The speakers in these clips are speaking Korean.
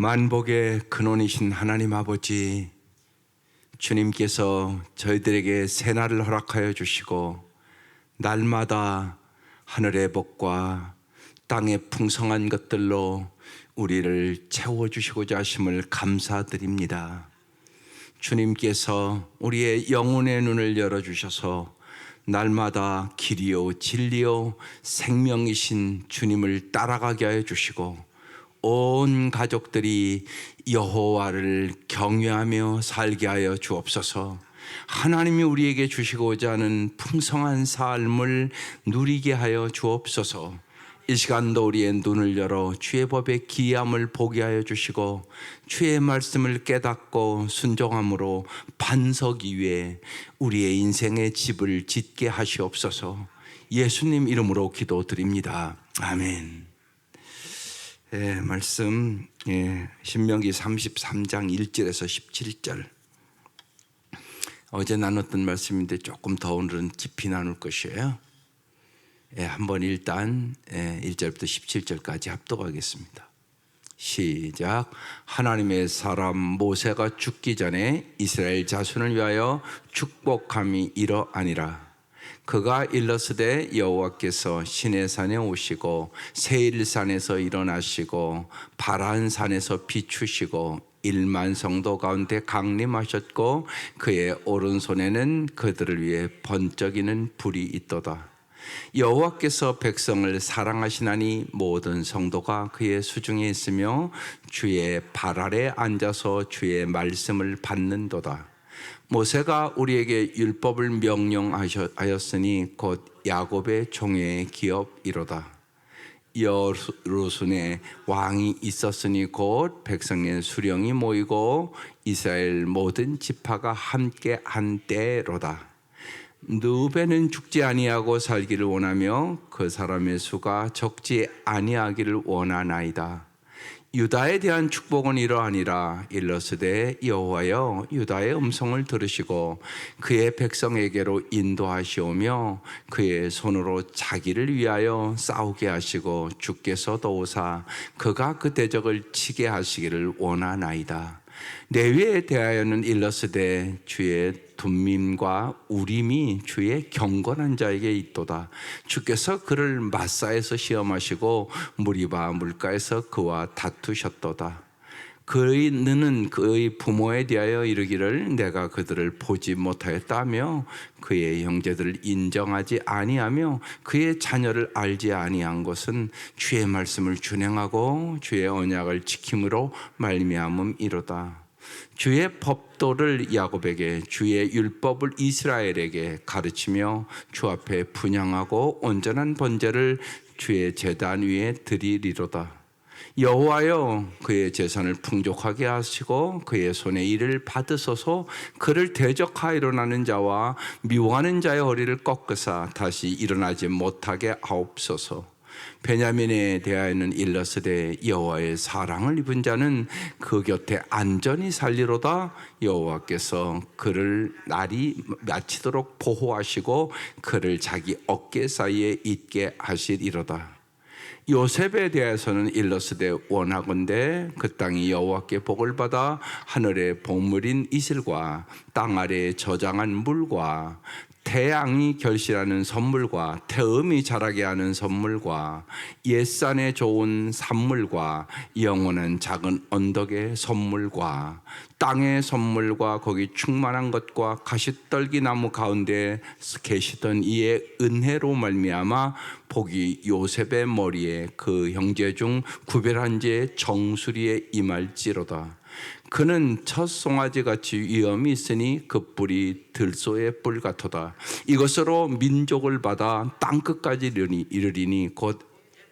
만복의 근원이신 하나님 아버지, 주님께서 저희들에게 새날을 허락하여 주시고 날마다 하늘의 복과 땅의 풍성한 것들로 우리를 채워주시고자 하심을 감사드립니다. 주님께서 우리의 영혼의 눈을 열어주셔서 날마다 길이요 진리요 생명이신 주님을 따라가게 하여 주시고 온 가족들이 여호와를 경외하며 살게 하여 주옵소서. 하나님이 우리에게 주시고자 하는 풍성한 삶을 누리게 하여 주옵소서. 이 시간도 우리의 눈을 열어 주의 법의 기이함을 보게 하여 주시고 주의 말씀을 깨닫고 순종함으로 반석 위에 우리의 인생의 집을 짓게 하시옵소서. 예수님 이름으로 기도드립니다. 아멘. 말씀 신명기 33장 1절에서 17절 어제 나눴던 말씀인데 조금 더 오늘은 깊이 나눌 것이에요. 한번 일단 1절부터 17절까지 합독하겠습니다. 시작. 하나님의 사람 모세가 죽기 전에 이스라엘 자손을 위하여 축복함이 이러하니라. 그가 일렀으되 여호와께서 시내산에 오시고 세일산에서 일어나시고 바란산에서 비추시고 1만 성도 가운데 강림하셨고 그의 오른손에는 그들을 위해 번쩍이는 불이 있도다. 여호와께서 백성을 사랑하시나니 모든 성도가 그의 수중에 있으며 주의 발 아래 앉아서 주의 말씀을 받는도다. 모세가 우리에게 율법을 명령하였으니 곧 야곱의 종의 기업이로다. 여루순에 왕이 있었으니 곧 백성의 수령이 모이고 이스라엘 모든 지파가 함께 한 때로다. 누베는 죽지 아니하고 살기를 원하며 그 사람의 수가 적지 아니하기를 원하나이다. 유다에 대한 축복은 이러하니라. 일러스되 여호와여 유다의 음성을 들으시고 그의 백성에게로 인도하시오며 그의 손으로 자기를 위하여 싸우게 하시고 주께서 도우사 그가 그 대적을 치게 하시기를 원하나이다. 레위에 대하여는 일러스되 주의 둠밈과 우림이 주의 경건한 자에게 있도다. 주께서 그를 마사에서 시험하시고 무리바 물가에서 그와 다투셨도다. 그는 그의 부모에 대하여 이르기를 내가 그들을 보지 못하였다며 그의 형제들을 인정하지 아니하며 그의 자녀를 알지 아니한 것은 주의 말씀을 준행하고 주의 언약을 지킴으로 말미암음이로다. 주의 법도를 야곱에게 주의 율법을 이스라엘에게 가르치며 주 앞에 분향하고 온전한 번제를 주의 제단 위에 드리리로다. 여호와여 그의 재산을 풍족하게 하시고 그의 손의 일을 받으소서. 그를 대적하여 일어나는 자와 미워하는 자의 허리를 꺾으사 다시 일어나지 못하게 하옵소서. 베냐민에 대하여는 일러스되 여호와의 사랑을 입은 자는 그 곁에 안전히 살리로다. 여호와께서 그를 날이 마치도록 보호하시고 그를 자기 어깨 사이에 있게 하시리로다. 요셉에 대해서는 일러스되 원하건대 그 땅이 여호와께 복을 받아 하늘의 복물인 이슬과 땅 아래에 저장한 물과 태양이 결실하는 선물과 태음이 자라게 하는 선물과 옛산에 좋은 산물과 영원한 작은 언덕의 선물과 땅의 선물과 거기 충만한 것과 가시떨기 나무 가운데 계시던 이의 은혜로 말미암아 복이 요셉의 머리에 그 형제 중 구별한 자의 정수리에 임할지로다. 그는 첫 송아지같이 위엄이 있으니 그 뿔이 들소의 뿔 같도다. 이것으로 민족을 받아 땅끝까지 이르리니 곧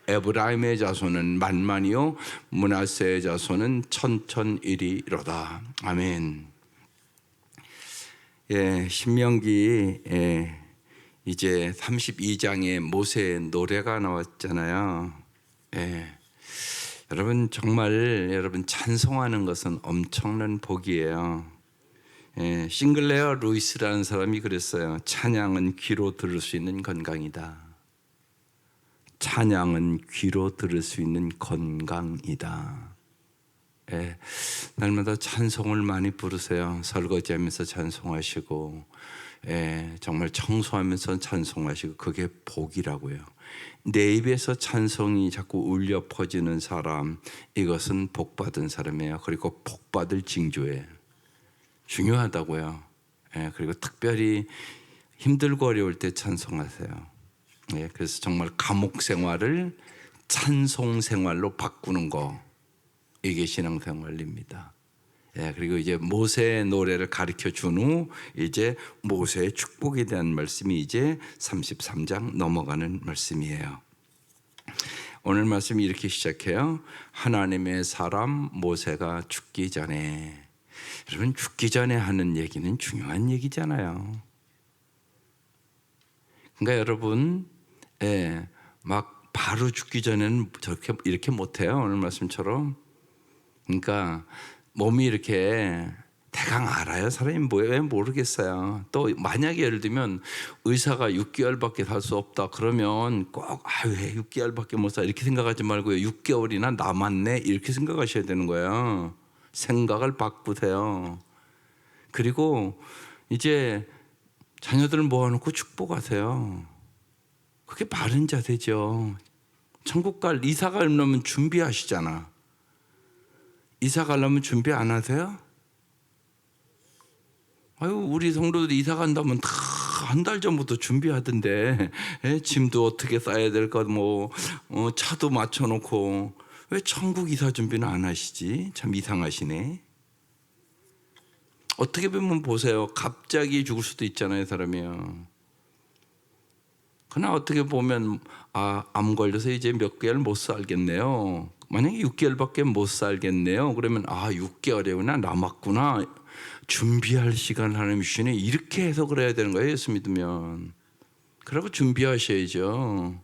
에브라임의 자손은 만만이요 므낫세의 자손은 천천이리로다. 아멘. 신명기 이제 32장에 모세의 노래가 나왔잖아요. 여러분 정말 여러분 찬송하는 것은 엄청난 복이에요. 싱글레어 루이스라는 사람이 그랬어요. 찬양은 귀로 들을 수 있는 건강이다. 찬양은 귀로 들을 수 있는 건강이다. 예, 날마다 찬송을 많이 부르세요. 설거지하면서 찬송하시고, 예, 정말 청소하면서 찬송하시고, 그게 복이라고요. 내 입에서 찬송이 자꾸 울려 퍼지는 사람, 이것은 복받은 사람이에요. 그리고 복받을 징조예요. 중요하다고요. 예, 그리고 특별히 힘들고 어려울 때 찬송하세요. 예, 그래서 정말 감옥 생활을 찬송 생활로 바꾸는 거, 이게 신앙생활입니다. 예, 그리고 이제 모세의 노래를 가르쳐 준 후 이제 모세의 축복에 대한 말씀이 이제 33장 넘어가는 말씀이에요. 오늘 말씀이 이렇게 시작해요. 하나님의 사람 모세가 죽기 전에. 여러분, 죽기 전에 하는 얘기는 중요한 얘기잖아요. 그러니까 여러분, 예, 막 바로 죽기 전에는 저렇게 이렇게 못해요. 오늘 말씀처럼. 그러니까 몸이 이렇게 대강 알아요. 사람이 왜 모르겠어요. 또 만약에 예를 들면 의사가 6개월밖에 살 수 없다 그러면 꼭 왜 6개월밖에 못 살 이렇게 생각하지 말고요. 6개월이나 남았네 이렇게 생각하셔야 되는 거예요. 생각을 바꾸세요. 그리고 이제 자녀들을 모아놓고 축복하세요. 그게 바른 자세죠. 천국 갈 이사 가려면 준비하시잖아. 이사 가려면 준비 안 하세요? 아유, 우리 성도들이 이사 간다면 다 한 달 전부터 준비하던데, 짐도 어떻게 싸야 될까, 차도 맞춰놓고, 왜 천국 이사 준비는 안 하시지? 참 이상하시네. 어떻게 보면 보세요. 갑자기 죽을 수도 있잖아요, 사람이요. 그러나 어떻게 보면, 암 걸려서 이제 몇 개월 못 살겠네요. 만약에 6개월밖에 못 살겠네요. 그러면 6개월이구나 남았구나. 준비할 시간 하나님 주시네. 이렇게 해석을 해야 되는 거예요. 예수 믿으면. 그러고 준비하셔야죠.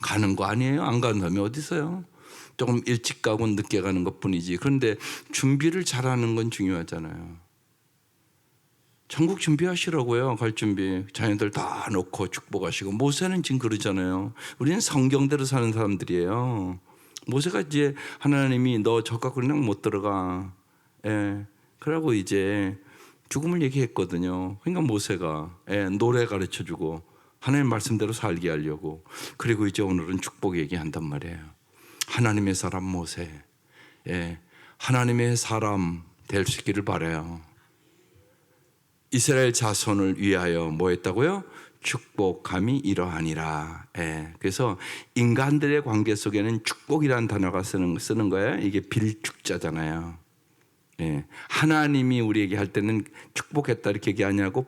가는 거 아니에요. 안 가는 사람이 어디 있어요. 조금 일찍 가고 늦게 가는 것뿐이지. 그런데 준비를 잘하는 건 중요하잖아요. 천국 준비하시라고요. 갈 준비. 자녀들 다 놓고 축복하시고. 모세는 지금 그러잖아요. 우리는 성경대로 사는 사람들이에요. 모세가 이제 하나님이 너 저가 그냥 못 들어가. 예. 그러고 이제 죽음을 얘기했거든요. 그러니까 모세가 노래 가르쳐주고 하나님 말씀대로 살게 하려고. 그리고 이제 오늘은 축복 얘기한단 말이에요. 하나님의 사람 모세. 예. 하나님의 사람 될 수 있기를 바라요. 이스라엘 자손을 위하여 뭐 했다고요? 축복함이 이러하니라. 예. 그래서 인간들의 관계 속에는 축복이라는 단어가 쓰는 거예요. 이게 빌축자잖아요. 예. 하나님이 우리에게 할 때는 축복했다 이렇게 얘기하냐고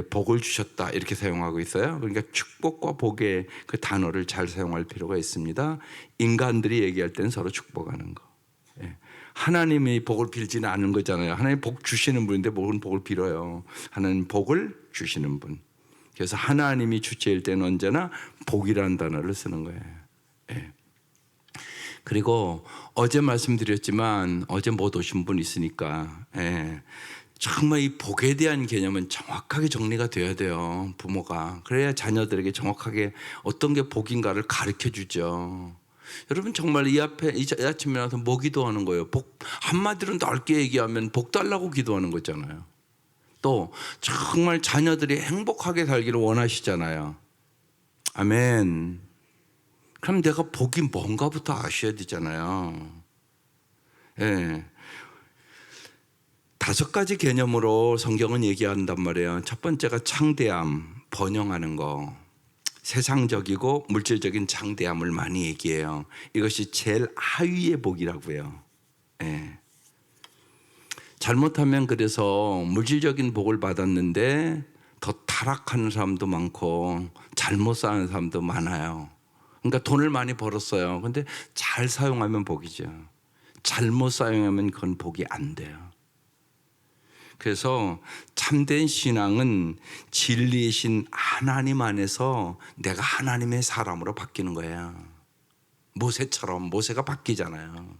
복을 주셨다 이렇게 사용하고 있어요. 그러니까 축복과 복의 그 단어를 잘 사용할 필요가 있습니다. 인간들이 얘기할 때는 서로 축복하는 거. 예. 하나님이 복을 빌지는 않은 거잖아요. 하나님 복 주시는 분인데 목은 복을 빌어요. 하나님 복을 주시는 분. 그래서 하나님이 주체일 때는 언제나 복이라는 단어를 쓰는 거예요. 예. 그리고 어제 말씀드렸지만 어제 못 오신 분 있으니까 정말 이 복에 대한 개념은 정확하게 정리가 돼야 돼요. 부모가. 그래야 자녀들에게 정확하게 어떤 게 복인가를 가르쳐 주죠. 여러분 정말 이 아침에 나와서 뭐 기도하는 거예요? 복 한마디로 넓게 얘기하면 복 달라고 기도하는 거잖아요. 또 정말 자녀들이 행복하게 살기를 원하시잖아요. 아멘. 그럼 내가 복이 뭔가부터 아셔야 되잖아요. 예. 5가지 개념으로 성경은 얘기한단 말이에요. 첫 번째가 창대함, 번영하는 거. 세상적이고 물질적인 창대함을 많이 얘기해요. 이것이 제일 하위의 복이라고 해요. 예. 잘못하면 그래서 물질적인 복을 받았는데 더 타락하는 사람도 많고 잘못 사는 사람도 많아요. 그러니까 돈을 많이 벌었어요. 근데 잘 사용하면 복이죠. 잘못 사용하면 그건 복이 안 돼요. 그래서 참된 신앙은 진리이신 하나님 안에서 내가 하나님의 사람으로 바뀌는 거예요. 모세처럼 모세가 바뀌잖아요.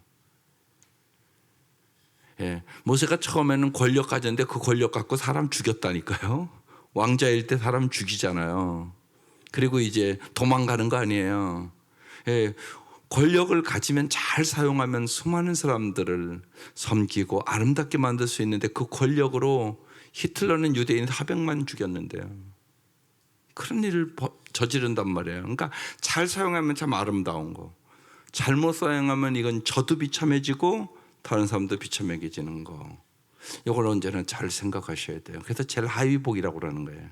예, 모세가 처음에는 권력 가졌는데 그 권력 갖고 사람 죽였다니까요. 왕자일 때 사람 죽이잖아요. 그리고 이제 도망가는 거 아니에요. 예, 권력을 가지면 잘 사용하면 수많은 사람들을 섬기고 아름답게 만들 수 있는데 그 권력으로 히틀러는 유대인 400만 죽였는데요. 그런 일을 저지른단 말이에요. 그러니까 잘 사용하면 참 아름다운 거, 잘못 사용하면 이건 저도 비참해지고 다른 사람도 비참해지는 거. 이걸 언제나 잘 생각하셔야 돼요. 그래서 제일 하위 복이라고 그러는 거예요.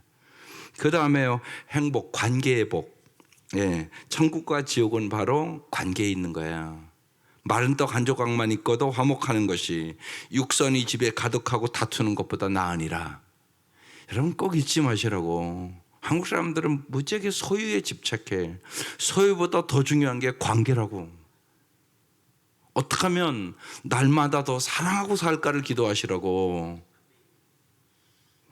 그 다음에요, 행복, 관계의 복. 예, 천국과 지옥은 바로 관계에 있는 거예요. 마른 떡 한 조각만 있고도 화목하는 것이 육선이 집에 가득하고 다투는 것보다 나으니라. 여러분 꼭 잊지 마시라고. 한국 사람들은 무지하게 소유에 집착해. 소유보다 더 중요한 게 관계라고. 어떻게 하면 날마다 더 사랑하고 살까를 기도하시라고.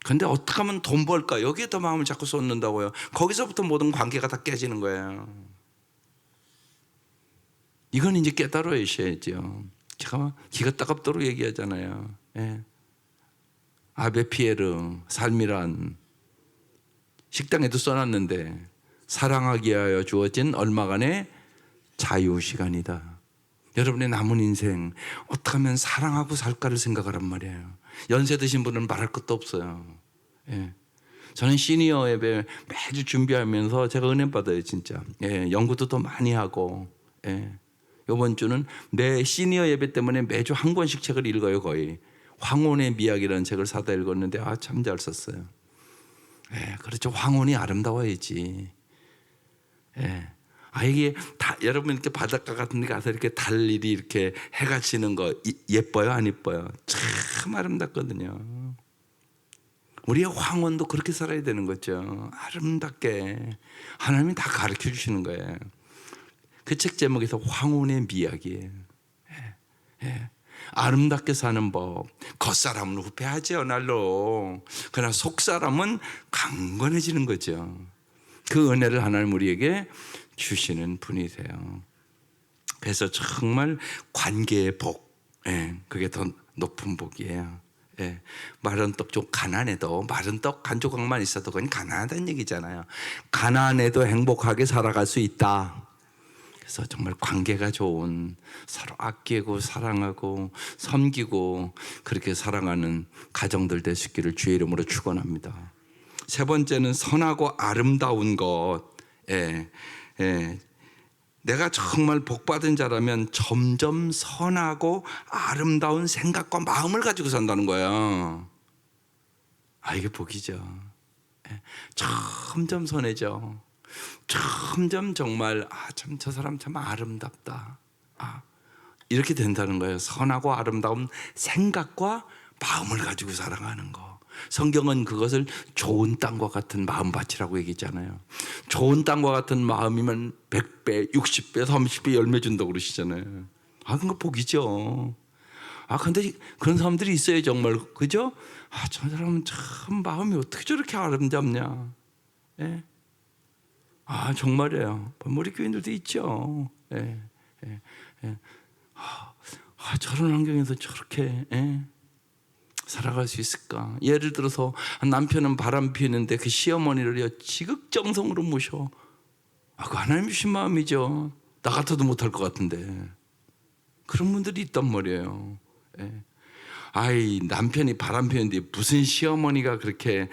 근데 어떻게 하면 돈 벌까? 여기에 더 마음을 자꾸 쏟는다고요. 거기서부터 모든 관계가 다 깨지는 거예요. 이건 이제 깨달아야죠. 제가 기가 따갑도록 얘기하잖아요. 예. 아베 피에르 삶이란 식당에도 써놨는데 사랑하기 위하여 주어진 얼마간의 자유시간이다. 여러분의 남은 인생 어떻게 하면 사랑하고 살까를 생각하란 말이에요. 연세 드신 분은 말할 것도 없어요. 예. 저는 시니어 예배 매주 준비하면서 제가 은혜 받아요, 진짜. 예. 연구도 더 많이 하고. 예. 이번 주는 내 시니어 예배 때문에 매주 한 권씩 책을 읽어요, 거의. 황혼의 미학이라는 책을 사다 읽었는데 참 잘 썼어요. 예. 그렇죠. 황혼이 아름다워야지. 예. 이게 다 여러분 이렇게 바닷가 같은 데 가서 이렇게 달 일이 이렇게 해가 지는 거 예뻐요, 안 예뻐요? 참 아름답거든요. 우리의 황혼도 그렇게 살아야 되는 거죠. 아름답게 하나님이 다 가르쳐 주시는 거예요. 그 책 제목에서 황혼의 미학이에요. 예, 예. 아름답게 사는 법. 겉사람은 후패하죠, 날로. 그러나 속사람은 강건해지는 거죠. 그 은혜를 하나님 우리에게 주시는 분이세요. 그래서 정말 관계의 복, 예, 그게 더 높은 복이에요. 예, 마른 떡 좀 가난해도 마른 떡 한 조각만 있어도 그건 가난하다는 얘기잖아요. 가난해도 행복하게 살아갈 수 있다. 그래서 정말 관계가 좋은, 서로 아끼고 사랑하고 섬기고 그렇게 살아가는 가정들 될 수 있기를 주의 이름으로 축원합니다. 세 번째는 선하고 아름다운 것. 예, 예. 내가 정말 복받은 자라면 점점 선하고 아름다운 생각과 마음을 가지고 산다는 거예요. 이게 복이죠. 예. 점점 선해져. 점점 정말 참 저 사람 참 아름답다. 이렇게 된다는 거예요. 선하고 아름다운 생각과 마음을 가지고 살아가는 거. 성경은 그것을 좋은 땅과 같은 마음밭이라고 얘기했잖아요. 좋은 땅과 같은 마음이면 100배, 60배, 30배 열매 준다고 그러시잖아요. 그건 복이죠. 근데 그런 사람들이 있어요, 정말. 그죠? 저 사람은 참 마음이 어떻게 저렇게 아름답냐. 예? 정말이에요. 우리 교인들도 있죠. 예, 예, 예. 저런 환경에서 저렇게, 예? 살아갈 수 있을까? 예를 들어서 남편은 바람 피우는데 그 시어머니를 지극정성으로 모셔. 그거 하나님 주신 마음이죠. 나 같아도 못할 것 같은데. 그런 분들이 있단 말이에요. 예. 남편이 바람 피우는데 무슨 시어머니가 그렇게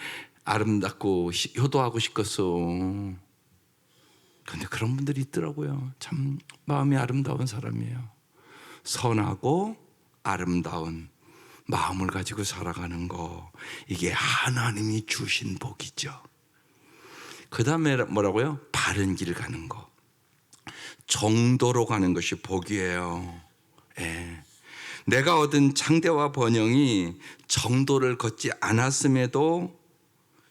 아름답고 효도하고 싶겠어. 그런데 그런 분들이 있더라고요. 참 마음이 아름다운 사람이에요. 선하고 아름다운 마음을 가지고 살아가는 거, 이게 하나님이 주신 복이죠. 그 다음에 뭐라고요? 바른 길 가는 거, 정도로 가는 것이 복이에요. 예. 내가 얻은 창대와 번영이 정도를 걷지 않았음에도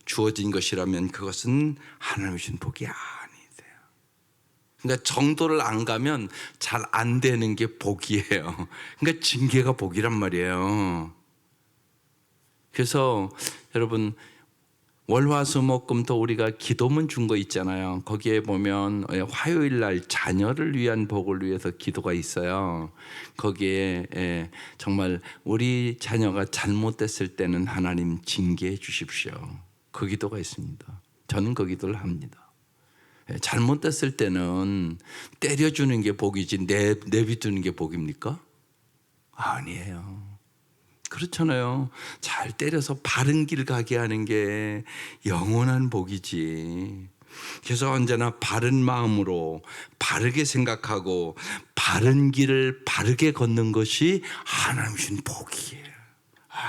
주어진 것이라면 그것은 하나님이 주신 복이 아니세요. 그러니까 정도를 안 가면 잘 안 되는 게 복이에요. 그러니까 징계가 복이란 말이에요. 그래서 여러분 월화수목금토 우리가 기도문 준 거 있잖아요. 거기에 보면 화요일 날 자녀를 위한 복을 위해서 기도가 있어요. 거기에 정말 우리 자녀가 잘못됐을 때는 하나님 징계해 주십시오. 그 기도가 있습니다. 저는 그 기도를 합니다. 잘못됐을 때는 때려주는 게 복이지 내비두는 게 복입니까? 아니에요. 그렇잖아요. 잘 때려서 바른 길 가게 하는 게 영원한 복이지. 그래서 언제나 바른 마음으로 바르게 생각하고 바른 길을 바르게 걷는 것이 하나님 주신 복이에요.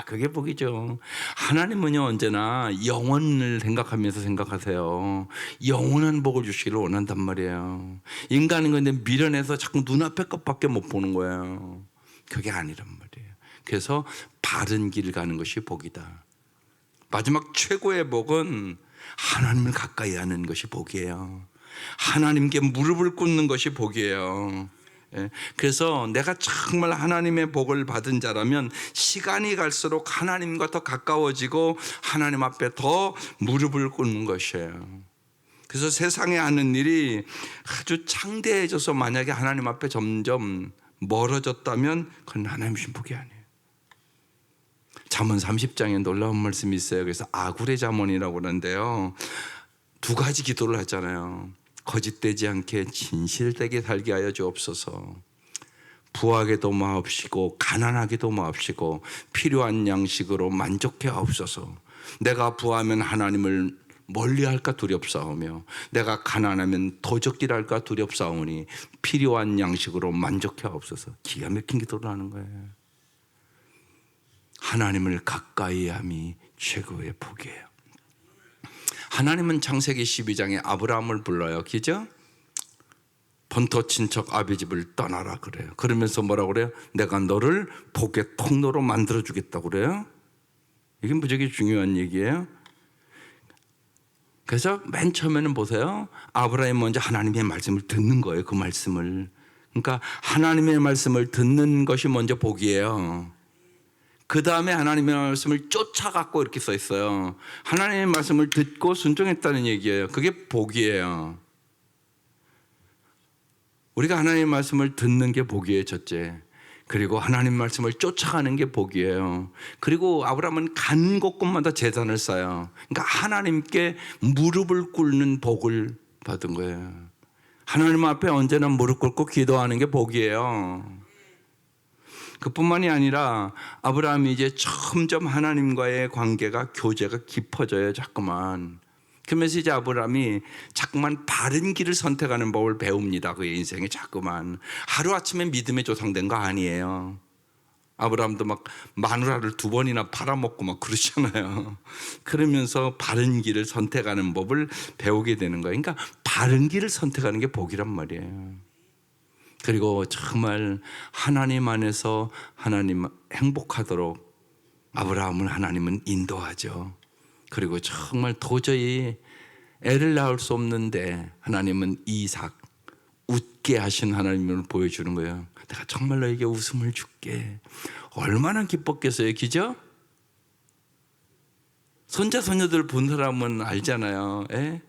그게 복이죠. 하나님은요, 언제나 영원을 생각하면서 생각하세요. 영원한 복을 주시기를 원한단 말이에요. 인간은 근데 미련해서 자꾸 눈앞에 것밖에 못 보는 거예요. 그게 아니란 말이에요. 그래서 바른 길을 가는 것이 복이다. 마지막 최고의 복은 하나님을 가까이 하는 것이 복이에요. 하나님께 무릎을 꿇는 것이 복이에요. 그래서 내가 정말 하나님의 복을 받은 자라면 시간이 갈수록 하나님과 더 가까워지고 하나님 앞에 더 무릎을 꿇는 것이에요. 그래서 세상에 하는 일이 아주 창대해져서 만약에 하나님 앞에 점점 멀어졌다면 그건 하나님 주신 복이 아니에요. 잠언 30장에 놀라운 말씀이 있어요. 그래서 아굴의 잠언이라고 그러는데요, 두 가지 기도를 하잖아요. 거짓되지 않게 진실되게 살게 하여 주옵소서. 부하게도 마옵시고 가난하게도 마옵시고 필요한 양식으로 만족해 하옵소서. 내가 부하면 하나님을 멀리할까 두렵사오며 내가 가난하면 도적질할까 두렵사오니 필요한 양식으로 만족해 하옵소서. 기가 막힌 기도를 하는 거예요. 하나님을 가까이 함이 최고의 복이에요. 하나님은 창세기 12장에 아브라함을 불러요. 그죠? 본토 친척 아비 집을 떠나라 그래요. 그러면서 뭐라고 그래요? 내가 너를 복의 통로로 만들어 주겠다고 그래요. 이게 무지하게 중요한 얘기예요. 그래서 맨 처음에는 보세요. 아브라함이 먼저 하나님의 말씀을 듣는 거예요. 그 말씀을. 그러니까 하나님의 말씀을 듣는 것이 먼저 복이에요. 그 다음에 하나님의 말씀을 쫓아갖고 이렇게 써 있어요. 하나님의 말씀을 듣고 순종했다는 얘기예요. 그게 복이에요. 우리가 하나님의 말씀을 듣는 게 복이에요, 첫째. 그리고 하나님 말씀을 쫓아가는 게 복이에요. 그리고 아브라함은 간 곳곳마다 제단을 쌓아요. 그러니까 하나님께 무릎을 꿇는 복을 받은 거예요. 하나님 앞에 언제나 무릎 꿇고 기도하는 게 복이에요. 그뿐만이 아니라 아브라함이 이제 점점 하나님과의 관계가 교제가 깊어져요. 자꾸만. 그러면서 이제 아브라함이 자꾸만 바른 길을 선택하는 법을 배웁니다. 그의 인생에 자꾸만. 하루아침에 믿음의 조상된 거 아니에요. 아브라함도 막 마누라를 2번이나 팔아먹고 막 그러잖아요. 그러면서 바른 길을 선택하는 법을 배우게 되는 거예요. 그러니까 바른 길을 선택하는 게 복이란 말이에요. 그리고 정말 하나님 안에서 하나님 행복하도록 아브라함을 하나님은 인도하죠. 그리고 정말 도저히 애를 낳을 수 없는데 하나님은 이삭 웃게 하신 하나님을 보여주는 거예요. 내가 정말 너에게 웃음을 줄게. 얼마나 기뻤겠어요, 그죠? 손자 손녀들 본 사람은 알잖아요. 에?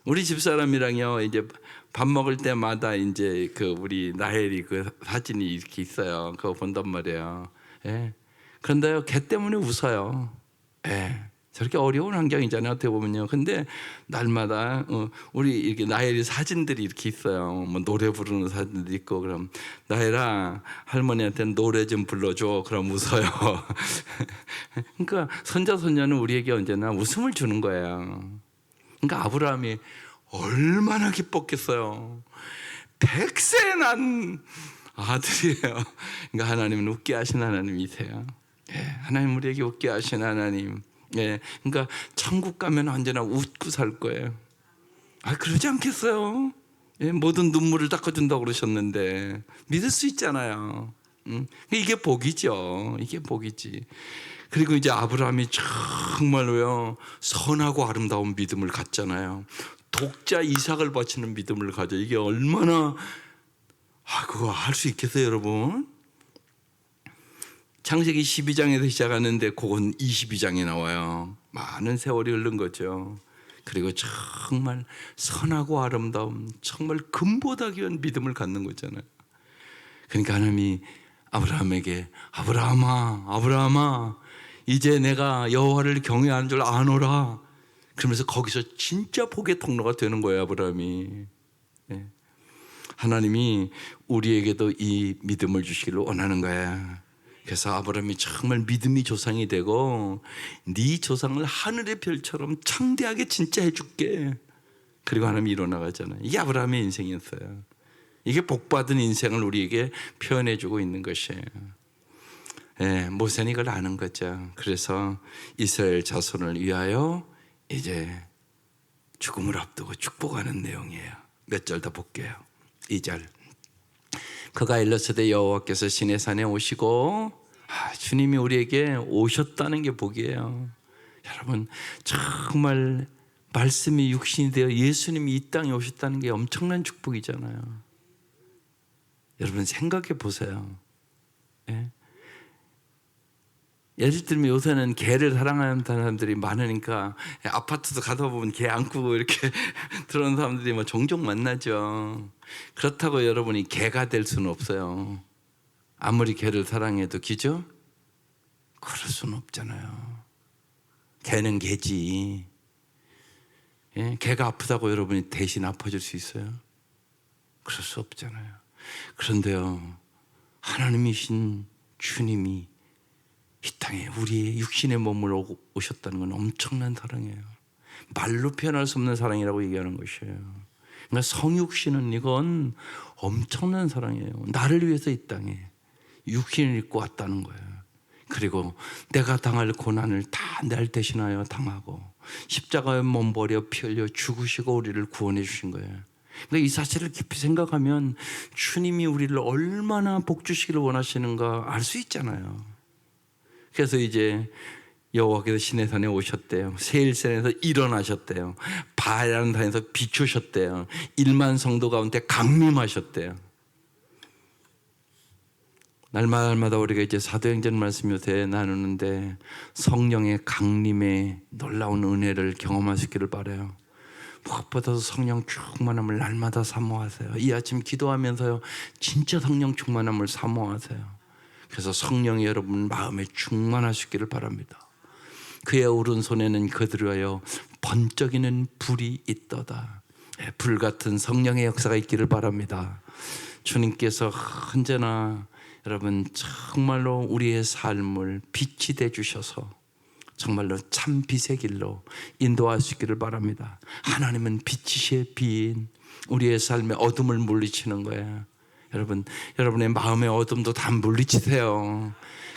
우리 집사람이랑요 이제 밥 먹을 때마다 이제 그 우리 나엘이 그 사진이 이렇게 있어요. 그거 본단 말이에요. 예. 그런데요, 걔 때문에 웃어요. 예. 저렇게 어려운 환경이잖아요, 어떻게 보면요. 근데 날마다 우리 이렇게 나엘이 사진들이 이렇게 있어요. 뭐 노래 부르는 사진도 있고, 그럼 나엘아 할머니한테 노래 좀 불러줘. 그럼 웃어요. 그러니까 손자 손녀는 우리에게 언제나 웃음을 주는 거예요. 그러니까 아브라함이 얼마나 기뻤겠어요. 100세 난 아들이에요. 그러니까 하나님은 웃게 하신 하나님이세요. 예, 하나님 우리에게 웃게 하신 하나님. 예, 그러니까 천국 가면 언제나 웃고 살 거예요. 그러지 않겠어요? 예, 모든 눈물을 닦아준다고 그러셨는데 믿을 수 있잖아요. 이게 복이죠. 이게 복이지. 그리고 이제 아브라함이 정말로요 선하고 아름다운 믿음을 갖잖아요. 독자 이삭을 바치는 믿음을 가져. 이게 얼마나 그거 할 수 있겠어요, 여러분? 창세기 12장에서 시작하는데 그건 22장에 나와요. 많은 세월이 흐른 거죠. 그리고 정말 선하고 아름다운 정말 금보다 귀한 믿음을 갖는 거잖아요. 그러니까 하나님이 아브라함에게 아브라함아 이제 내가 여호와를 경외하는 줄 아노라. 그러면서 거기서 진짜 복의 통로가 되는 거예요, 아브라함이. 예. 하나님이 우리에게도 이 믿음을 주시기를 원하는 거야. 그래서 아브라함이 정말 믿음이 조상이 되고 네 조상을 하늘의 별처럼 창대하게 진짜 해줄게. 그리고 하나님이 일어나가잖아요. 이게 아브라함의 인생이었어요. 이게 복받은 인생을 우리에게 표현해주고 있는 것이에요. 예, 모세는 이걸 아는 거죠. 그래서 이스라엘 자손을 위하여 이제 죽음을 앞두고 축복하는 내용이에요. 몇 절 더 볼게요. 2절. 그가 일렀으되 여호와께서 시내산에 오시고, 주님이 우리에게 오셨다는 게 복이에요. 여러분, 정말 말씀이 육신이 되어 예수님이 이 땅에 오셨다는 게 엄청난 축복이잖아요. 여러분 생각해 보세요. 예? 예를 들면 요새는 개를 사랑하는 사람들이 많으니까 아파트도 가다 보면 개 안고 이렇게 들어오는 사람들이 뭐 종종 만나죠. 그렇다고 여러분이 개가 될 수는 없어요. 아무리 개를 사랑해도 기죠? 그럴 수는 없잖아요. 개는 개지. 예? 개가 아프다고 여러분이 대신 아파줄 수 있어요? 그럴 수 없잖아요. 그런데요, 하나님이신 주님이 이 땅에 우리의 육신의 몸을 오셨다는 건 엄청난 사랑이에요. 말로 표현할 수 없는 사랑이라고 얘기하는 것이에요. 그러니까 성육신은 이건 엄청난 사랑이에요. 나를 위해서 이 땅에 육신을 입고 왔다는 거예요. 그리고 내가 당할 고난을 다 날 대신하여 당하고 십자가에 몸 버려 피 흘려 죽으시고 우리를 구원해 주신 거예요. 그러니까 이 사실을 깊이 생각하면 주님이 우리를 얼마나 복 주시기를 원하시는가 알 수 있잖아요. 그래서 이제 여호와께서 시내산에 오셨대요. 세일산에서 일어나셨대요. 바라는 산에서 비추셨대요. 1만 성도 가운데 강림하셨대요. 날마다 우리가 이제 사도행전 말씀 요새 나누는데 성령의 강림의 놀라운 은혜를 경험하시기를 바라요. 무엇보다도 성령 충만함을 날마다 사모하세요. 이 아침 기도하면서요, 진짜 성령 충만함을 사모하세요. 그래서 성령이 여러분 마음에 충만하시기를 바랍니다. 그의 오른손에는 그들하여 번쩍이는 불이 있도다. 불같은 성령의 역사가 있기를 바랍니다. 주님께서 언제나 여러분 정말로 우리의 삶을 빛이 되주셔서 정말로 참 빛의 길로 인도하시기를 바랍니다. 하나님은 빛이시의 빛, 우리의 삶에 어둠을 물리치는 거예요. 여러분의 마음의 어둠도 다 물리치세요.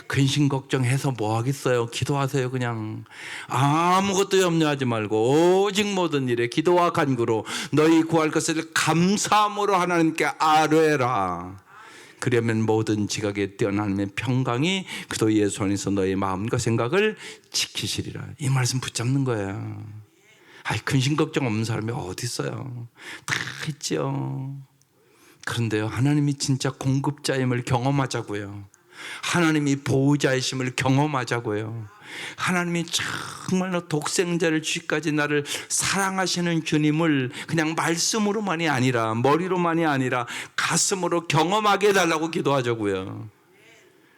근심 걱정해서 뭐 하겠어요? 기도하세요. 그냥 아무것도 염려하지 말고 오직 모든 일에 기도와 간구로 너희 구할 것을 감사함으로 하나님께 아뢰라. 그러면 모든 지각에 뛰어난 하나님의 평강이 그도 예수 안에서 너의 마음과 생각을 지키시리라. 이 말씀 붙잡는 거예요. 근심 걱정 없는 사람이 어디 있어요? 다 있죠. 그런데요, 하나님이 진짜 공급자임을 경험하자고요. 하나님이 보호자이심을 경험하자고요. 하나님이 정말로 독생자를 주시기까지 나를 사랑하시는 주님을 그냥 말씀으로만이 아니라, 머리로만이 아니라 가슴으로 경험하게 해달라고 기도하자고요.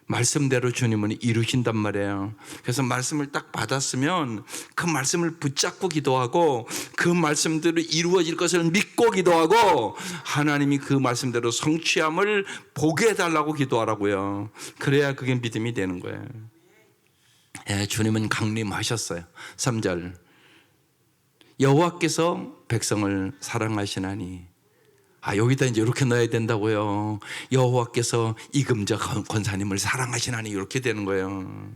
말씀대로 주님은 이루신단 말이에요. 그래서 말씀을 딱 받았으면 그 말씀을 붙잡고 기도하고 그 말씀대로 이루어질 것을 믿고 기도하고 하나님이 그 말씀대로 성취함을 보게 해달라고 기도하라고요. 그래야 그게 믿음이 되는 거예요. 주님은 강림하셨어요. 3절. 여호와께서 백성을 사랑하시나니, 여기다 이제 이렇게 넣어야 된다고요. 여호와께서 이금자 권사님을 사랑하시나니, 이렇게 되는 거예요.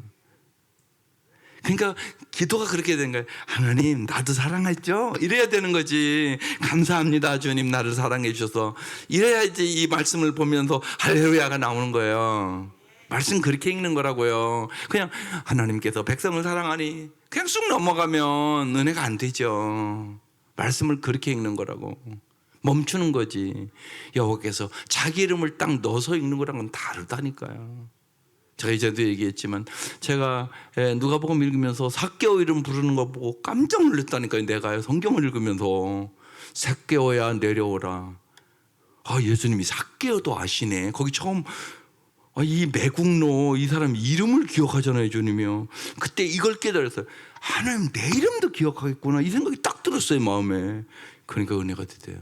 그러니까 기도가 그렇게 되는 거예요. 하나님, 나도 사랑했죠? 이래야 되는 거지. 감사합니다, 주님, 나를 사랑해 주셔서. 이래야지 이 말씀을 보면서 할렐루야가 나오는 거예요. 말씀 그렇게 읽는 거라고요. 그냥 하나님께서 백성을 사랑하니 그냥 쑥 넘어가면 은혜가 안 되죠. 말씀을 그렇게 읽는 거라고. 멈추는 거지. 여호와께서 자기 이름을 딱 넣어서 읽는 거랑은 다르다니까요. 제가 이제도 얘기했지만 제가 누가복음 읽으면서 삭개오 이름 부르는 거 보고 깜짝 놀랐다니까요. 내가요, 성경을 읽으면서. 삭개오야 내려오라. 예수님이 삭개오도 아시네. 거기 처음 이 매국노 이 사람 이름을 기억하잖아요, 주님이요. 그때 이걸 깨달았어요. 하나님 내 이름도 기억하겠구나 이 생각이 딱 들었어요, 마음에. 그러니까 은혜가 되대요.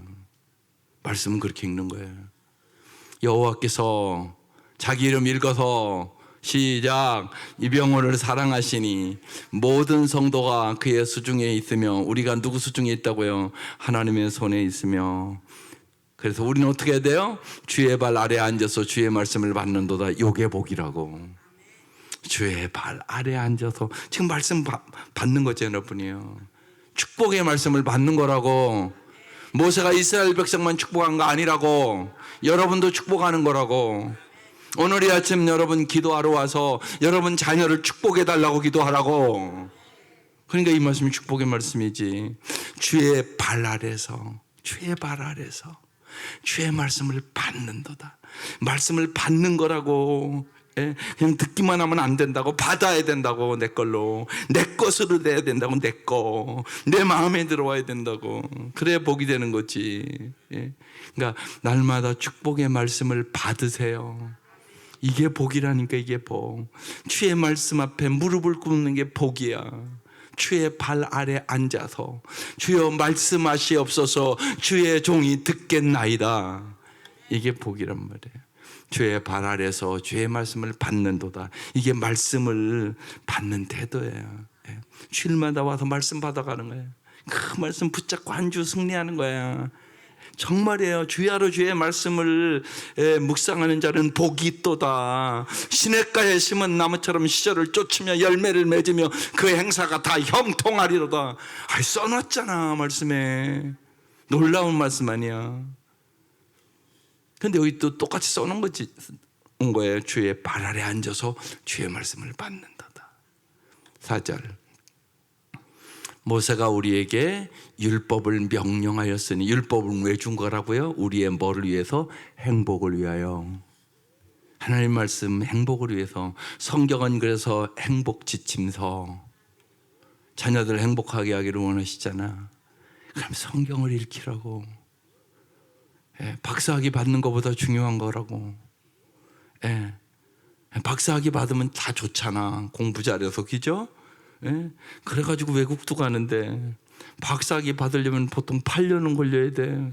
말씀은 그렇게 읽는 거예요. 여호와께서 자기 이름 읽어서 시작. 이병헌을 사랑하시니 모든 성도가 그의 수중에 있으며, 우리가 누구 수중에 있다고요? 하나님의 손에 있으며. 그래서 우리는 어떻게 해야 돼요? 주의 발 아래 앉아서 주의 말씀을 받는도다. 요게 복이라고. 주의 발 아래 앉아서 지금 말씀 받는 거죠, 여러분이요. 축복의 말씀을 받는 거라고. 모세가 이스라엘 백성만 축복한 거 아니라고. 여러분도 축복하는 거라고. 오늘 이 아침 여러분 기도하러 와서 여러분 자녀를 축복해 달라고 기도하라고. 그러니까 이 말씀이 축복의 말씀이지. 주의 발 아래서, 주의 발 아래서 주의 말씀을 받는도다. 말씀을 받는 거라고. 예? 그냥 듣기만 하면 안 된다고. 받아야 된다고. 내 걸로, 내 것으로 돼야 된다고. 내 거, 내 마음에 들어와야 된다고. 그래야 복이 되는 거지. 예? 그러니까 날마다 축복의 말씀을 받으세요. 이게 복이라니까. 이게 복. 주의 말씀 앞에 무릎을 꿇는 게 복이야. 주의 발 아래 앉아서 주여 말씀하시옵소서 주의 종이 듣겠나이다. 이게 복이란 말이에요. 주의 발 아래서 주의 말씀을 받는도다. 이게 말씀을 받는 태도예요. 주일마다 와서 말씀 받아가는 거예요. 그 말씀 붙잡고 한 주 승리하는 거야. 정말이에요. 주야로 주의 말씀을 묵상하는 자는 복이 있도다. 시냇가에 심은 나무처럼 시절을 쫓으며 열매를 맺으며 그 행사가 다 형통하리로다. 써놨잖아, 말씀에. 놀라운 말씀 아니야. 근데 여기 또 똑같이 써놓은 거지, 온 거예요. 주의 발 아래 앉아서 주의 말씀을 받는다다. 4절. 모세가 우리에게 율법을 명령하였으니, 율법을 왜 준 거라고요? 우리의 뭐를 위해서? 행복을 위하여. 하나님 말씀 행복을 위해서. 성경은 그래서 행복 지침서. 자녀들 행복하게 하기를 원하시잖아. 그럼 성경을 읽히라고. 박사학위 받는 것보다 중요한 거라고. 박사학위 받으면 다 좋잖아. 공부 잘해서, 그죠? 그래가지고 외국도 가는데 박사학위 받으려면 보통 8년은 걸려야 돼.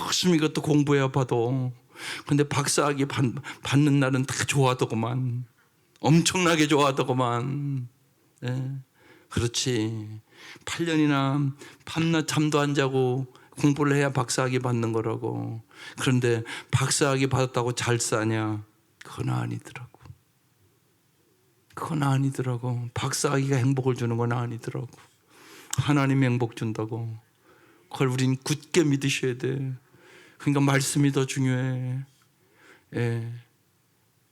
열심히 이것도 공부해야 봐도. 근데 박사학위 받는 날은 다 좋아하더구만. 엄청나게 좋아하더구만. 그렇지. 8년이나 밤낮 잠도 안 자고 공부를 해야 박사학위 받는 거라고. 그런데 박사학위 받았다고 잘 사냐? 그건 아니더라고. 그건 아니더라고. 박사학위가 행복을 주는 건 아니더라고. 하나님이 행복 준다고. 그걸 우린 굳게 믿으셔야 돼. 그러니까 말씀이 더 중요해.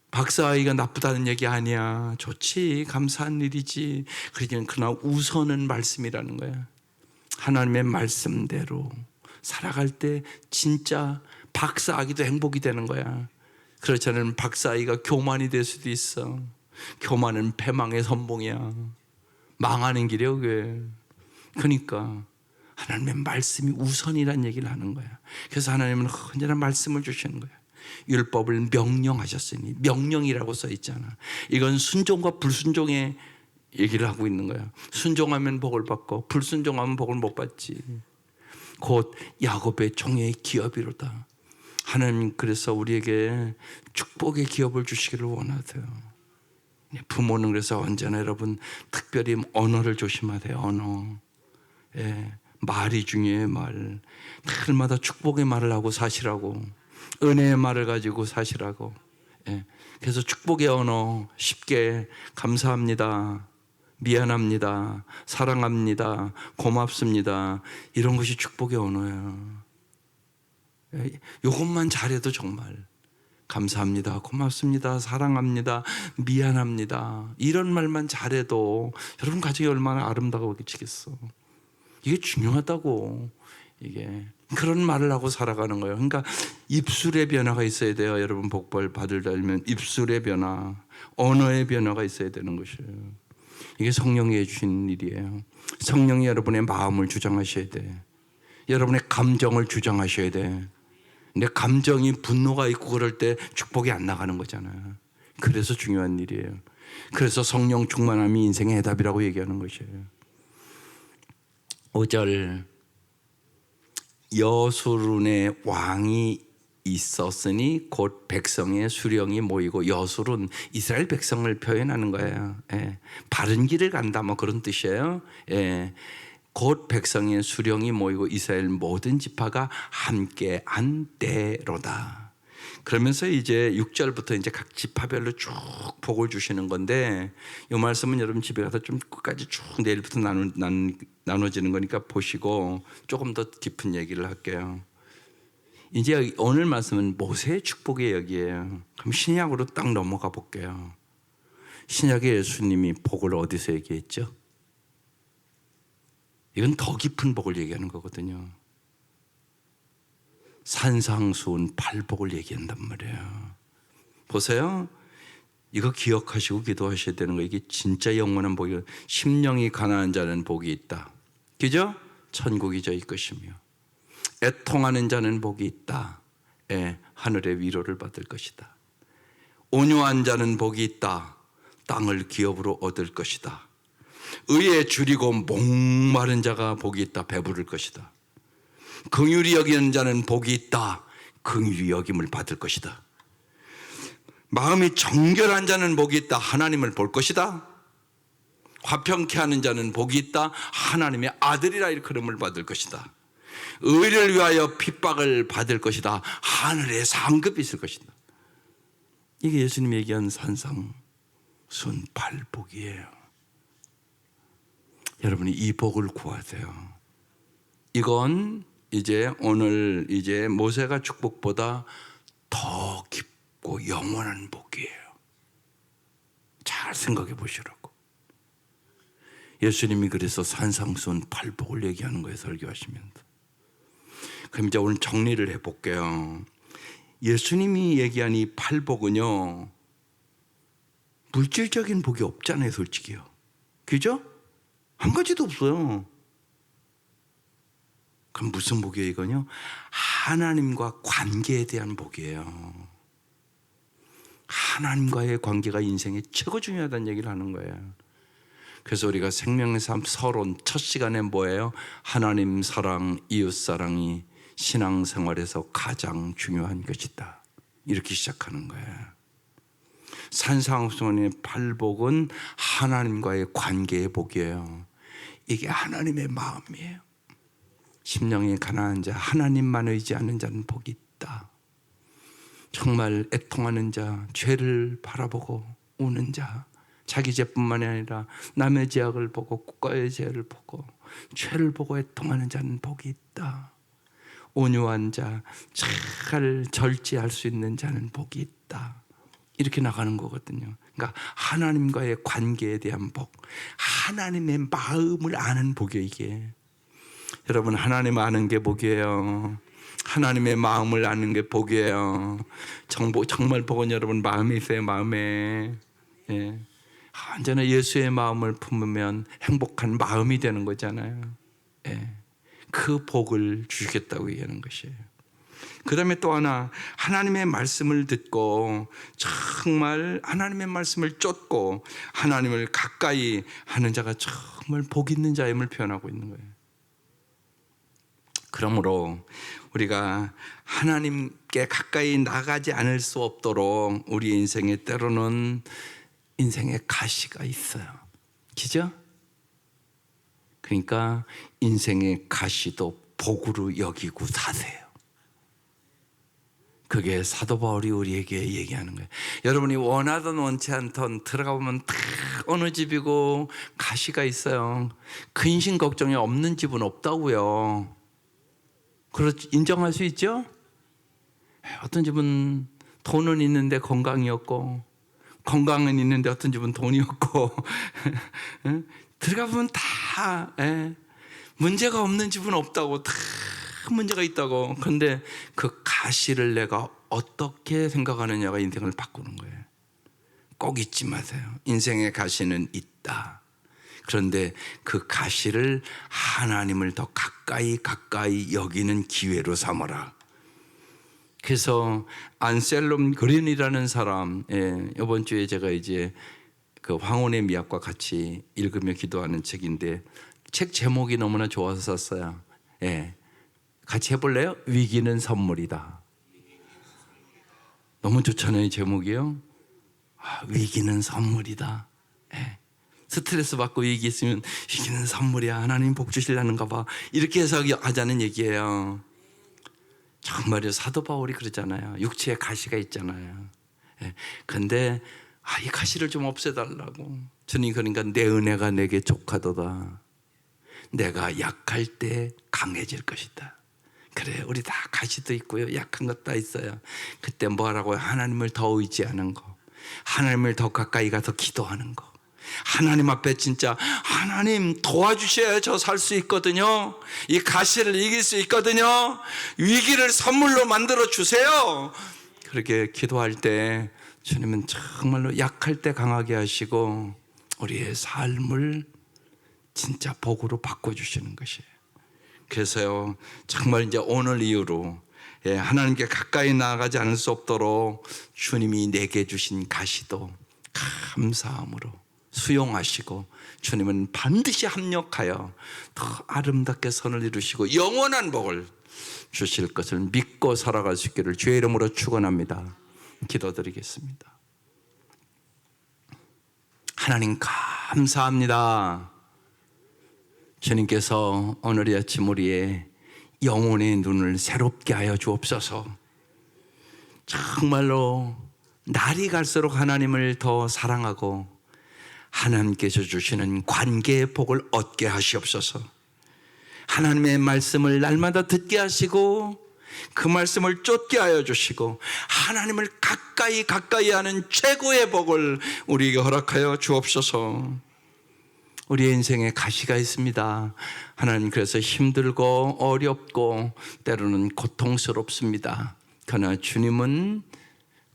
박사학위가 나쁘다는 얘기 아니야. 좋지. 감사한 일이지. 그러나 우선은 말씀이라는 거야. 하나님의 말씀대로 살아갈 때 진짜 박사학위도 행복이 되는 거야. 그렇지 않으면 박사학위가 교만이 될 수도 있어. 교만은 패망의 선봉이야. 망하는 길이야 그게. 그러니까 하나님의 말씀이 우선이란 얘기를 하는 거야. 그래서 하나님은 언제나 말씀을 주시는 거야. 율법을 명령하셨으니. 명령이라고 써 있잖아. 이건 순종과 불순종의 얘기를 하고 있는 거야. 순종하면 복을 받고 불순종하면 복을 못 받지. 곧 야곱의 종의 기업이로다. 하나님 그래서 우리에게 축복의 기업을 주시기를 원하세요. 부모는 그래서 언제나 여러분 특별히 언어를 조심하세요. 언어. 말이 중요해요. 말. 날마다 축복의 말을 하고 사시라고. 은혜의 말을 가지고 사시라고. 그래서 축복의 언어 쉽게 감사합니다, 미안합니다, 사랑합니다, 고맙습니다, 이런 것이 축복의 언어예요. 이것만 잘해도 정말 감사합니다, 고맙습니다, 사랑합니다, 미안합니다, 이런 말만 잘해도 여러분 가정이 얼마나 아름다워지겠어. 이게 중요하다고. 이게 그런 말을 하고 살아가는 거예요. 그러니까 입술의 변화가 있어야 돼요. 여러분 복벌 받으려면 입술의 변화, 언어의 변화가 있어야 되는 것이에요. 이게 성령이 해주신 일이에요. 성령이 여러분의 마음을 주장하셔야 돼. 여러분의 감정을 주장하셔야 돼. 내 감정이 분노가 있고 그럴 때 축복이 안 나가는 거잖아요. 그래서 중요한 일이에요. 그래서 성령 충만함이 인생의 해답이라고 얘기하는 것이에요. 5절 여수론의 왕이 있었으니 곧 백성의 수령이 모이고, 여수론 이스라엘 백성을 표현하는 거예요. 예. 바른 길을 간다 뭐 그런 뜻이에요. 예. 곧 백성의 수령이 모이고 이스라엘 모든 지파가 함께 한 때로다. 그러면서 이제 6절부터 이제 각 지파별로 쭉 복을 주시는 건데, 이 말씀은 여러분 집에 가서 좀 끝까지 쭉 내일부터 나눠지는 거니까 보시고 조금 더 깊은 얘기를 할게요. 이제 오늘 말씀은 모세의 축복의 얘기예요. 그럼 신약으로 딱 넘어가 볼게요. 신약의 예수님이 복을 어디서 얘기했죠? 이건 더 깊은 복을 얘기하는 거거든요. 산상수훈 팔복을 얘기한단 말이에요. 보세요. 이거 기억하시고 기도하셔야 되는 거. 이게 진짜 영원한 복이에요. 심령이 가난한 자는 복이 있다. 그죠? 천국이 저희 것이며, 애통하는 자는 복이 있다. 예, 하늘의 위로를 받을 것이다. 온유한 자는 복이 있다. 땅을 기업으로 얻을 것이다. 의에 줄이고 목마른 자가 복이 있다. 배부를 것이다. 긍휼히 여기는 자는 복이 있다. 긍휼히 여김을 받을 것이다. 마음이 정결한 자는 복이 있다. 하나님을 볼 것이다. 화평케 하는 자는 복이 있다. 하나님의 아들이라 일컬음을 받을 것이다. 의를 위하여 핍박을 받을 것이다. 하늘의 상급이 있을 것이다. 이게 예수님이 얘기한 산상순팔복이에요. 여러분이 이 복을 구하세요. 이건 이제 오늘 이제 모세가 축복보다 더 깊고 영원한 복이에요. 잘 생각해 보시라고. 예수님이 그래서 산상순팔복을 얘기하는 거예요, 설교하시면서. 그럼 이제 오늘 정리를 해볼게요. 예수님이 얘기한 이 팔복은요, 물질적인 복이 없잖아요, 솔직히요. 그죠? 한 가지도 없어요. 그럼 무슨 복이에요, 이건요? 하나님과 관계에 대한 복이에요. 하나님과의 관계가 인생에 최고 중요하다는 얘기를 하는 거예요. 그래서 우리가 생명의 삶 서론 첫 시간에 뭐예요? 하나님 사랑, 이웃 사랑이 신앙생활에서 가장 중요한 것이다. 이렇게 시작하는 거예요. 산상수훈의 팔복은 하나님과의 관계의 복이에요. 이게 하나님의 마음이에요. 심령이 가난한 자, 하나님만 의지하는 자는 복이 있다. 정말 애통하는 자, 죄를 바라보고 우는 자, 자기 죄뿐만이 아니라 남의 죄악을 보고 국가의 죄를 보고 죄를 보고 애통하는 자는 복이 있다. 온유한 자, 잘 절제할 수 있는 자는 복이 있다. 이렇게 나가는 거거든요. 그러니까 하나님과의 관계에 대한 복, 하나님의 마음을 아는 복이에요, 이게. 여러분, 하나님 아는 게 복이에요. 하나님의 마음을 아는 게 복이에요. 정말 복은 여러분 마음에 있어요, 마음에. 예. 언제나 예수의 마음을 품으면 행복한 마음이 되는 거잖아요. 예. 그 복을 주시겠다고 얘기하는 것이에요. 그 다음에 또 하나, 하나님의 말씀을 듣고 정말 하나님의 말씀을 쫓고 하나님을 가까이 하는 자가 정말 복 있는 자임을 표현하고 있는 거예요. 그러므로 우리가 하나님께 가까이 나가지 않을 수 없도록 우리 인생에 때로는 인생에 가시가 있어요. 그죠? 그러니까 인생의 가시도 복으로 여기고 사세요. 그게 사도 바울이 우리에게 얘기하는 거예요. 여러분이 원하든 원치 않든 들어가 보면 다 어느 집이고 가시가 있어요. 근심 걱정이 없는 집은 없다고요. 그렇지, 인정할 수 있죠? 어떤 집은 돈은 있는데 건강이 없고, 건강은 있는데 어떤 집은 돈이 없고 들어가 보면 다 문제가 없는 집은 없다고, 다 문제가 있다고. 그런데 그 가시를 내가 어떻게 생각하느냐가 인생을 바꾸는 거예요. 꼭 잊지 마세요. 인생의 가시는 있다. 그런데 그 가시를 하나님을 더 가까이 여기는 기회로 삼아라. 그래서 안셀롬 그린이라는 사람, 이번 주에 제가 이제 그 황혼의 미학과 같이 읽으며 기도하는 책인데 책 제목이 너무나 좋아서 썼어요. 같이 해볼래요? 위기는 선물이다. 너무 좋잖아요, 제목이요. 위기는 선물이다. 스트레스 받고 위기 있으면 위기는 선물이야. 하나님 복 주시려는가 봐. 이렇게 해서 하자는 얘기예요. 정말요, 사도 바울이 그러잖아요. 육체에 가시가 있잖아요. 근데 이 가시를 좀 없애달라고. 주님 그러니까 내 은혜가 내게 족하도다. 내가 약할 때 강해질 것이다. 그래, 우리 다 가시도 있고요, 약한 것 다 있어요. 그때 뭐라고요? 하나님을 더 의지하는 거, 하나님을 더 가까이 가서 기도하는 거, 하나님 앞에 진짜 하나님 도와주셔야 저 살 수 있거든요. 이 가시를 이길 수 있거든요. 위기를 선물로 만들어 주세요. 그렇게 기도할 때 주님은 정말로 약할 때 강하게 하시고 우리의 삶을 진짜 복으로 바꿔주시는 것이에요. 그래서요, 정말 이제 오늘 이후로 하나님께 가까이 나아가지 않을 수 없도록 주님이 내게 주신 가시도 감사함으로 수용하시고 주님은 반드시 합력하여 더 아름답게 선을 이루시고 영원한 복을 주실 것을 믿고 살아갈 수 있기를 주의 이름으로 축원합니다. 기도드리겠습니다. 하나님 감사합니다. 주님께서 오늘 이 아침 우리의 영혼의 눈을 새롭게 하여 주옵소서. 정말로 날이 갈수록 하나님을 더 사랑하고 하나님께서 주시는 관계의 복을 얻게 하시옵소서. 하나님의 말씀을 날마다 듣게 하시고 그 말씀을 쫓게 하여 주시고 하나님을 가까이 하는 최고의 복을 우리에게 허락하여 주옵소서. 우리의 인생에 가시가 있습니다. 하나님, 그래서 힘들고 어렵고 때로는 고통스럽습니다. 그러나 주님은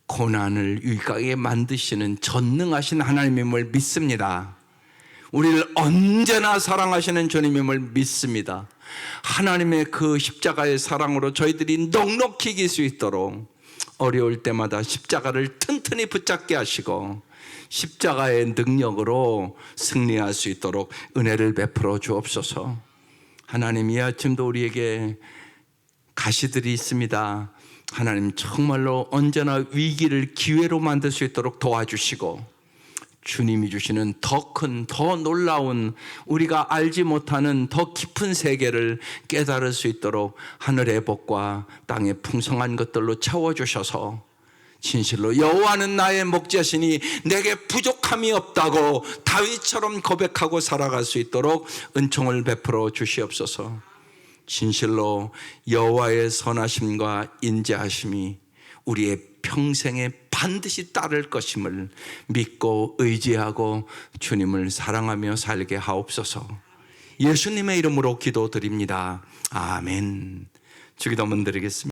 고난을 유익하게 만드시는 전능하신 하나님임을 믿습니다. 우리를 언제나 사랑하시는 주님임을 믿습니다. 하나님의 그 십자가의 사랑으로 저희들이 넉넉히 이길 수 있도록 어려울 때마다 십자가를 튼튼히 붙잡게 하시고 십자가의 능력으로 승리할 수 있도록 은혜를 베풀어 주옵소서. 하나님, 이 아침도 우리에게 가시들이 있습니다. 하나님, 정말로 언제나 위기를 기회로 만들 수 있도록 도와주시고 주님이 주시는 더 큰, 더 놀라운, 우리가 알지 못하는 더 깊은 세계를 깨달을 수 있도록 하늘의 복과 땅의 풍성한 것들로 채워주셔서 진실로 여호와는 나의 목자시니 내게 부족함이 없다고 다윗처럼 고백하고 살아갈 수 있도록 은총을 베풀어 주시옵소서. 진실로 여호와의 선하심과 인자하심이 우리의 평생에 반드시 따를 것임을 믿고 의지하고 주님을 사랑하며 살게 하옵소서. 예수님의 이름으로 기도드립니다. 아멘. 주기도문 드리겠습니다.